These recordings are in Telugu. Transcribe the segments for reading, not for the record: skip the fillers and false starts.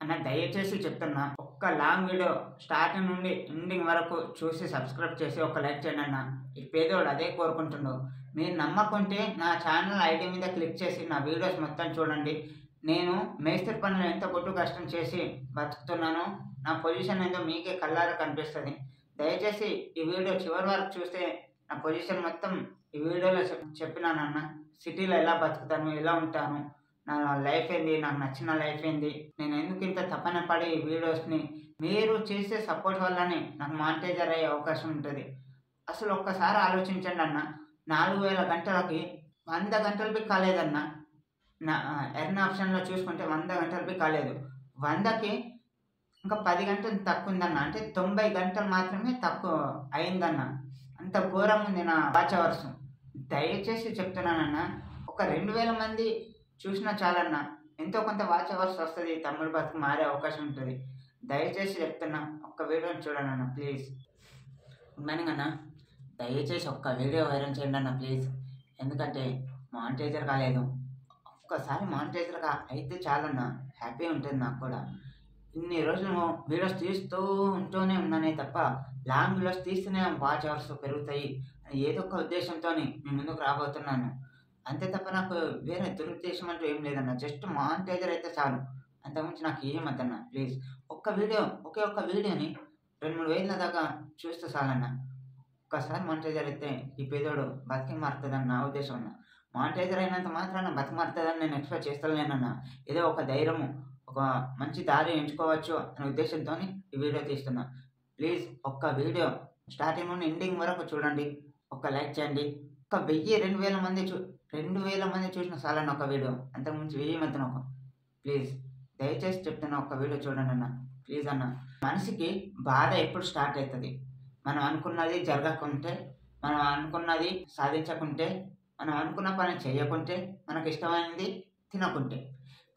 అన్న దయచేసి చెప్తున్నా, ఒక్క లాంగ్ వీడియో స్టార్టింగ్ నుండి ఎండింగ్ వరకు చూసి సబ్స్క్రైబ్ చేసి ఒక లైక్ చేయండి అన్న. ఈ పేదోడు అదే కోరుకుంటున్నాడు. మీరు నమ్మకుంటే నా ఛానల్ ఐడి మీద క్లిక్ చేసి నా వీడియోస్ మొత్తం చూడండి. నేను మేస్త్రి పనులు ఎంత కొట్టు కష్టం చేసి బతుకుతున్నానో నా పొజిషన్ ఏందో మీకే కళ్ళారా కనిపిస్తుంది. దయచేసి ఈ వీడియో చివరి వరకు చూస్తే నా పొజిషన్ మొత్తం ఈ వీడియోలో చెప్పినానన్న. సిటీలో ఎలా బతుకుతాను, ఎలా ఉంటాను, నా లైఫ్ ఏంది, నాకు నచ్చిన లైఫ్ ఏంది, నేను ఎందుకు ఇంత తపన పడి ఈ వీడియోస్ని మీరు చేసే సపోర్ట్ వల్లనే నాకు మానిటైజర్ అయ్యే అవకాశం ఉంటుంది. అసలు ఒక్కసారి ఆలోచించండి అన్న, 4000 గంటలకి 100 గంటలకి కాలేదన్న. నా ఎర్న్ ఆప్షన్లో చూసుకుంటే 100 గంటలకి కాలేదు. 100కి ఇంకా 10 గంటలు తక్కువ ఉందన్న. అంటే 90 గంటలు మాత్రమే తక్కువ అయిందన్న. అంత ఘోరంగా ఉంది నా వాచ్ అవర్స్. దయచేసి చెప్తున్నానన్న, ఒక 2000 మంది చూసినా చాలన్నా ఎంతో కొంత వాచ్ అవర్స్ వస్తుంది, తమ్ముడు బతుకు మారే అవకాశం ఉంటుంది. దయచేసి చెప్తున్నా, ఒక్క వీడియోని చూడండి అన్న ప్లీజ్. ఉన్నాను అన్న, దయచేసి ఒక్క వీడియో వైరల్ చేయండి అన్న ప్లీజ్. ఎందుకంటే మానిటైజర్ కాలేదు. ఒక్కసారి మానిటైజర్ అయితే చాలన్నా, హ్యాపీ ఉంటుంది నాకు కూడా. ఇన్ని రోజులు వీడియోస్ ఉంటూనే ఉన్నానే తప్ప లాంగ్ వీడియోస్ తీస్తూనే వాచ్ అవర్స్ పెరుగుతాయి అని ఏదో ఒక ఉద్దేశంతో మీ ముందుకు రాబోతున్నాను. అంతే తప్ప నాకు వేరే దురుద్దేశం అంటూ ఏం లేదన్న. జస్ట్ మానిటైజర్ అయితే చాలు, అంతకుమించి నాకు ఏమద్దన్న ప్లీజ్. ఒక్క ఒక్క వీడియోని 2-3 వేల దాకా చూస్తే చాలన్న. ఒక్కసారి మానిటైజర్ అయితే ఈ పేదోడు బతికి మారుతుందని నా ఉద్దేశం అన్న. మానిటైజర్ అయినంత మాత్రాన బతికి మారుతుందని నేను ఎక్స్పెక్ట్ చేస్తలేనన్న. ఏదో ఒక ధైర్యము, ఒక మంచి దారి ఎంచుకోవచ్చు అనే ఉద్దేశంతో ఈ వీడియో తీస్తున్నా. ప్లీజ్ ఒక్క వీడియో స్టార్టింగ్ నుండి ఎండింగ్ వరకు చూడండి, ఒక్క లైక్ చేయండి. ఒక 1000-2000 మంది 2000 మంది చూసిన చాలన్న ఒక వీడియో, అంతకుమించి 1000 మధ్యన ఒక ప్లీజ్. దయచేసి చెప్తున్నా, ఒక్క వీడియో చూడండి అన్న ప్లీజ్ అన్న. మనిషికి బాధ ఎప్పుడు స్టార్ట్ అవుతుంది? మనం అనుకున్నది జరగకుంటే, మనం అనుకున్నది సాధించకుంటే, మనం అనుకున్న పని చేయకుంటే, మనకు ఇష్టమైనది తినకుంటే.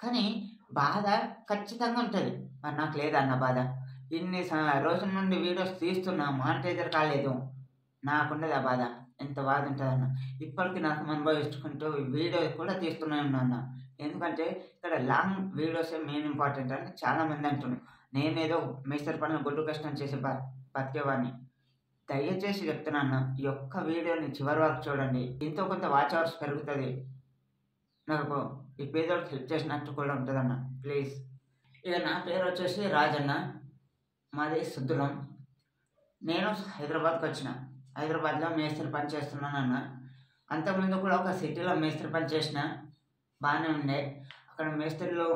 కానీ బాధ ఖచ్చితంగా ఉంటుంది. మరి నాకు లేదన్న బాధ. ఇన్ని రోజుల నుండి వీడియోస్ తీస్తున్నా, మానిటైజర్ కాలేదు, నాకుండదు ఆ బాధ. ఎంత బాధ ఉంటుందన్న. ఇప్పటికీ నాకు అనుభవించుకుంటూ వీడియో కూడా తీస్తూనే ఉన్నా. ఎందుకంటే ఇక్కడ లాంగ్ వీడియోసే మెయిన్ ఇంపార్టెంట్ అని చాలామంది అంటున్నారు. నేనేదో మేస్త్రి పనులు గొడ్డు కష్టం చేసి బతికేవాడిని. దయచేసి చెప్తున్నా, ఈ ఒక్క వీడియోని చివరి వరకు చూడండి. ఎంతో కొంత వాచ్ అవర్స్ పెరుగుతుంది. నాకు ఈ పేదోడికి హెల్ప్ చేసినట్టు కూడా ఉంటుందన్న ప్లీజ్. ఇక నా పేరు వచ్చేసి రాజన్న, మాది సుద్దులం. నేను హైదరాబాద్కి వచ్చిన. హైదరాబాద్లో మేస్త్రి పని చేస్తున్నాను అన్న. అంతకుముందు కూడా ఒక సిటీలో మేస్త్రి పని చేసిన, బాగానే ఉండే. అక్కడ మేస్త్రిలు,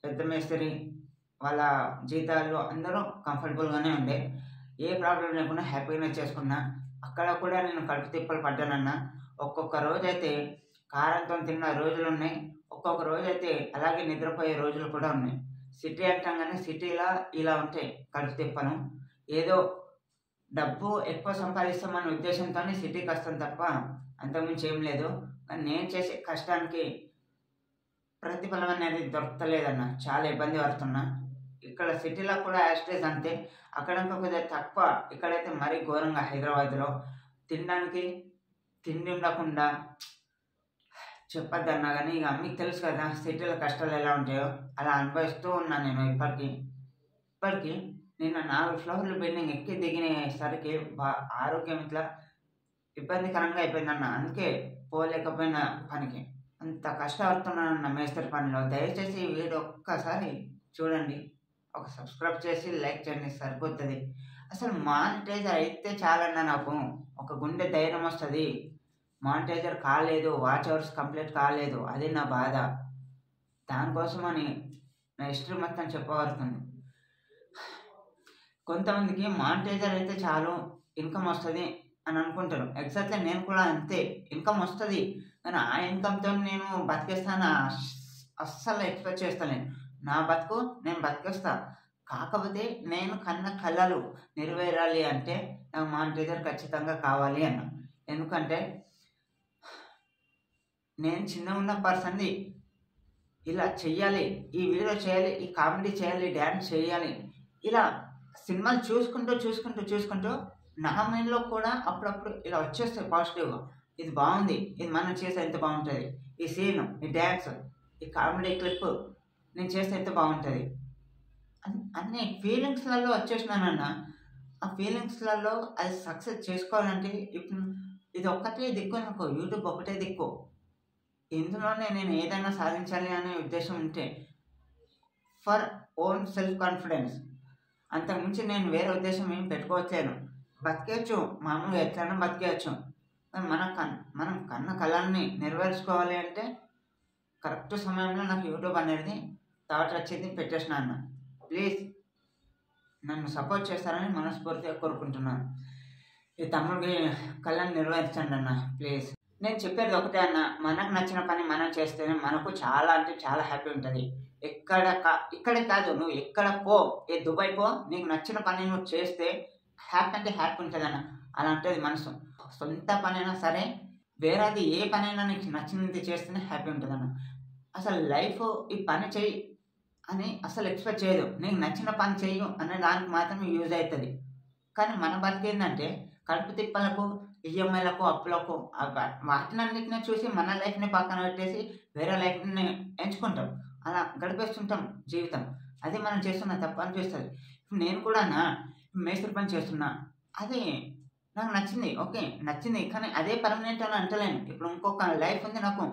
పెద్ద మేస్త్రి, వాళ్ళ జీతాలు అందరూ కంఫర్టబుల్గానే ఉండే. ఏ ప్రాబ్లం లేకుండా హ్యాపీగా చేసుకున్నా. అక్కడ కూడా నేను కడుపు తిప్పలు పడ్డానన్న. ఒక్కొక్క రోజైతే కారంతో తిన్న రోజులు ఉన్నాయి, ఒక్కొక్క రోజైతే అలాగే నిద్రపోయే రోజులు కూడా ఉన్నాయి. సిటీ అంటాగానే సిటీలో ఇలా ఉంటాయి కడుపు తిప్పను. ఏదో డబ్బు ఎక్కువ సంపాదిస్తామనే ఉద్దేశంతో సిటీకి వస్తాను తప్ప అంతకుమించి ఏం లేదు. కానీ నేను చేసే కష్టానికి ప్రతిఫలం అనేది దొరకలేదన్న. చాలా ఇబ్బంది పడుతున్నా. ఇక్కడ సిటీలో కూడా యాస్టేజ్ అంతే, అక్కడ కొద్దిగా తక్కువ. ఇక్కడైతే మరీ ఘోరంగా హైదరాబాద్లో తినడానికి తిండి ఉండకుండా చెప్పొద్దన్నా. కానీ ఇక మీకు తెలుసు కదా సిటీలో కష్టాలు ఎలా ఉంటాయో, అలా అనుభవిస్తూ ఉన్నాను నేను. ఇప్పటికీ నిన్న 4 ఫ్లోర్లు బిల్డింగ్ ఎక్కి దిగినసరికి ఆరోగ్యం ఇట్లా ఇబ్బందికరంగా అయిపోయిందన్న. అందుకే పోలేకపోయిన పనికి అంత కష్టపడుతున్నానన్న మేస్త్రి పనిలో. దయచేసి ఈ వీడియో ఒక్కసారి చూడండి, ఒక సబ్స్క్రైబ్ చేసి లైక్ చేయండి, సరిపోతుంది. అసలు మానిటైజర్ అయితే చాలన్నా నాకు ఒక గుండె ధైర్యం వస్తుంది. మానిటైజర్ కాలేదు, వాచ్ అవర్స్ కంప్లీట్ కాలేదు, అది నా బాధ. దానికోసమని నా హిస్టరీ మొత్తం చెప్పబడుతుంది. కొంతమందికి మానిటైజర్ అయితే చాలు, ఇన్కమ్ వస్తుంది అని అనుకుంటారు. ఎగ్జాక్ట్లీ నేను కూడా అంతే, ఇన్కమ్ వస్తుంది. కానీ ఆ ఇన్కమ్తో నేను బతికేస్తాను అస్సలు ఎక్స్పెక్ట్ చేస్తాను. నా బతుకు నేను బతికేస్తా. కాకపోతే నేను కన్న కళలు నెరవేరాలి అంటే నాకు మానిటైజర్ ఖచ్చితంగా కావాలి అన్న. ఎందుకంటే నేను చిన్న ఉన్న పర్సన్ది, ఇలా చెయ్యాలి, ఈ వీడియో చేయాలి, ఈ కామెడీ చేయాలి, డ్యాన్స్ చేయాలి, ఇలా సినిమాలు చూసుకుంటూ నా మైండ్లో కూడా అప్పుడప్పుడు ఇలా వచ్చేస్తాయి పాజిటివ్గా. ఇది బాగుంది, ఇది మనం చేస్తే ఎంత బాగుంటుంది, ఈ సీన్, ఈ డ్యాన్స్, ఈ కామెడీ క్లిప్ నేను చేస్తే ఎంత బాగుంటుంది. అన్ని ఫీలింగ్స్‌లలో వచ్చేసినానన్న. ఆ ఫీలింగ్స్‌లలో అది సక్సెస్ చేసుకోవాలంటే ఇప్పుడు ఇది ఒక్కటే దిక్కు నాకు. యూట్యూబ్ ఒకటే దిక్కు. ఇందులోనే నేను ఏదైనా సాధించాలి అనే ఉద్దేశం ఉంటే ఫర్ ఓన్ సెల్ఫ్ కాన్ఫిడెన్స్. అంతకుమించి నేను వేరే ఉద్దేశం ఏం పెట్టుకోవట్లేను. బతికేయచ్చు, మామూలుగా ఎట్లైనా బతికేయచ్చు. కానీ మనం కన్న కలల్ని నెరవేర్చుకోవాలి అంటే కరెక్ట్ సమయంలో నాకు యూట్యూబ్ అనేది థాట్ వచ్చింది, పెట్టేసినా అన్న. ప్లీజ్ నన్ను సపోర్ట్ చేస్తారని మనస్ఫూర్తిగా కోరుకుంటున్నాను. ఈ తమ్ముడికి కళ్ళని నెరవేర్చండి అన్న ప్లీజ్. నేను చెప్పేది ఒకటే అన్న, మనకు నచ్చిన పని మనం చేస్తేనే మనకు చాలా అంటే చాలా హ్యాపీ ఉంటుంది. ఇక్కడే కాదు, నువ్వు ఎక్కడ పో, ఏ దుబాయ్ పో, నీకు నచ్చిన పని నువ్వు చేస్తే హ్యాపీ అంటే హ్యాపీ ఉంటుంది అన్న. అలా ఉంటుంది మనసు. సొంత పనైనా సరే, వేరేది ఏ పనైనా నీకు నచ్చినది చేస్తేనే హ్యాపీ ఉంటుంది అన్న. అసలు లైఫ్ ఈ పని చెయ్యి అని అసలు ఎక్స్పెక్ట్ చేయదు. నీకు నచ్చిన పని చెయ్యు అనే దానికి మాత్రమే యూజ్ అవుతుంది. కానీ మన బతికేందంటే కడుపు తిప్పలకు, ఈఎంఐలకు, అప్పులకు వాటినన్నిటిని చూసి మన లైఫ్ని పక్కన పెట్టేసి వేరే లైఫ్ని ఎంచుకుంటాం. అలా గడిపేస్తుంటాం జీవితం. అది మనం చేస్తున్న తప్పు అనిపిస్తుంది. ఇప్పుడు నేను కూడా మేస్త్రి పని చేస్తున్నా. అది నాకు నచ్చింది, ఓకే నచ్చింది. కానీ అదే పర్మనెంట్ అని అంటలేను. ఇప్పుడు ఇంకొక లైఫ్ ఉంది నాకు.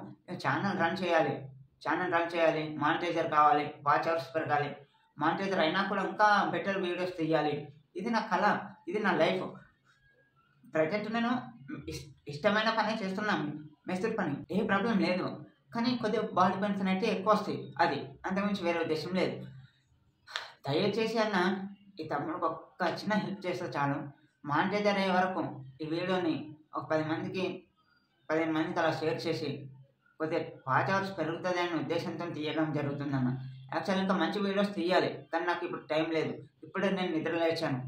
ఛానల్ రన్ చేయాలి, మానిటైజర్ కావాలి, వాచ్ అవర్స్ పెరగాలి. మానిటైజర్ అయినా కూడా ఇంకా బెటర్ వీడియోస్ తీయాలి. ఇది నా కళ, ఇది నా లైఫ్. ప్రజెంట్ నేను ఇష్టమైన పనే చేస్తున్నాను, మేస్త్రి పని, ఏ ప్రాబ్లం లేదు. కానీ కొద్దిగా బాడీ పెయిన్స్ అయితే ఎక్కువ వస్తాయి. అది అంతకుమించి వేరే ఉద్దేశం లేదు. దయచేసి అన్న, ఈ తమ్ముడికి ఒక్క చిన్న హెల్ప్ చేస్తే చాలు. మానిటైజర్ అయ్యే వరకు ఈ వీడియోని ఒక 15 మందికి అలా షేర్ చేసి కొద్దిగా వాచ్ అవర్స్ పెరుగుతుంది అనే ఉద్దేశంతో తీయడం జరుగుతుందన్న. యాక్చువల్ ఇంకా మంచి వీడియోస్ తీయాలి, కానీ నాకు ఇప్పుడు టైం లేదు. ఇప్పుడే నేను నిద్ర లేచాను.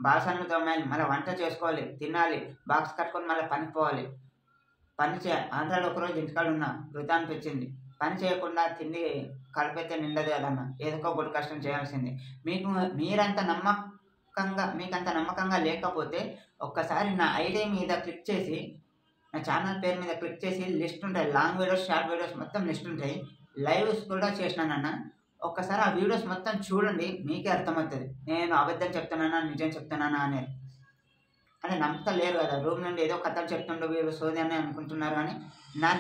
బాసన్లు తోమాలి, మళ్ళీ వంట చేసుకోవాలి, తినాలి, బాక్స్ కట్టుకొని మళ్ళీ పనికి పోవాలి. పని చేయాలి. ఆంధ్రాలో ఒకరోజు ఇంటికాడ ఉన్నా, వృధా అనిపించింది. పని చేయకుండా తిండి కడుపైతే నిండదు కదన్న. ఏదో ఒకటి కష్టం చేయాల్సిందే. మీకంత నమ్మకంగా లేకపోతే ఒక్కసారి నా ఐడి మీద క్లిక్ చేసి, నా ఛానల్ పేరు మీద క్లిక్ చేసి లిస్ట్ ఉంటాయి. లాంగ్ వీడియోస్, షార్ట్ వీడియోస్ మొత్తం లిస్ట్ ఉంటాయి. లైవ్స్ కూడా చేసినానన్న. ఒక్కసారి ఆ వీడియోస్ మొత్తం చూడండి, మీకే అర్థమవుతుంది నేను అబద్ధం చెప్తున్నానా నిజం చెప్తున్నానా అనేది. అంటే నమ్మకలేరు కదా, రూమ్ నుండి ఏదో కథలు చెప్తుండో వీడు సోది అని అనుకుంటున్నారు. కానీ నా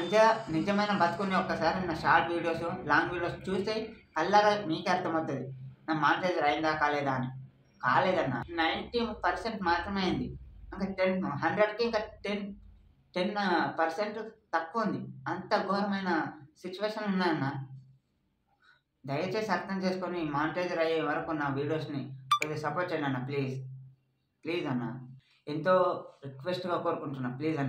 నిజమైన బతుకుని ఒక్కసారి నా షార్ట్ వీడియోస్, లాంగ్ వీడియోస్ చూస్తే కళ్ళగా మీకే అర్థమవుతుంది నా మానిటైజర్ అయిందా కాలేదా అని. కాలేదన్న, 90% మాత్రమే అయింది. ఇంకా 100కి ఇంకా 10% తక్కువ ఉంది. అంత ఘోరమైన సిచ్యువేషన్ ఉన్నాయన్న. దయచేసి అర్థం చేసుకొని మానిటైజర్ అయ్యే వరకు నా వీడియోస్ని కొద్దిగా సపోర్ట్ చేయండి అన్న ప్లీజ్. ప్లీజ్ అన్న, ఎంతో రిక్వెస్ట్గా కోరుకుంటున్నా, ప్లీజ్ అన్న.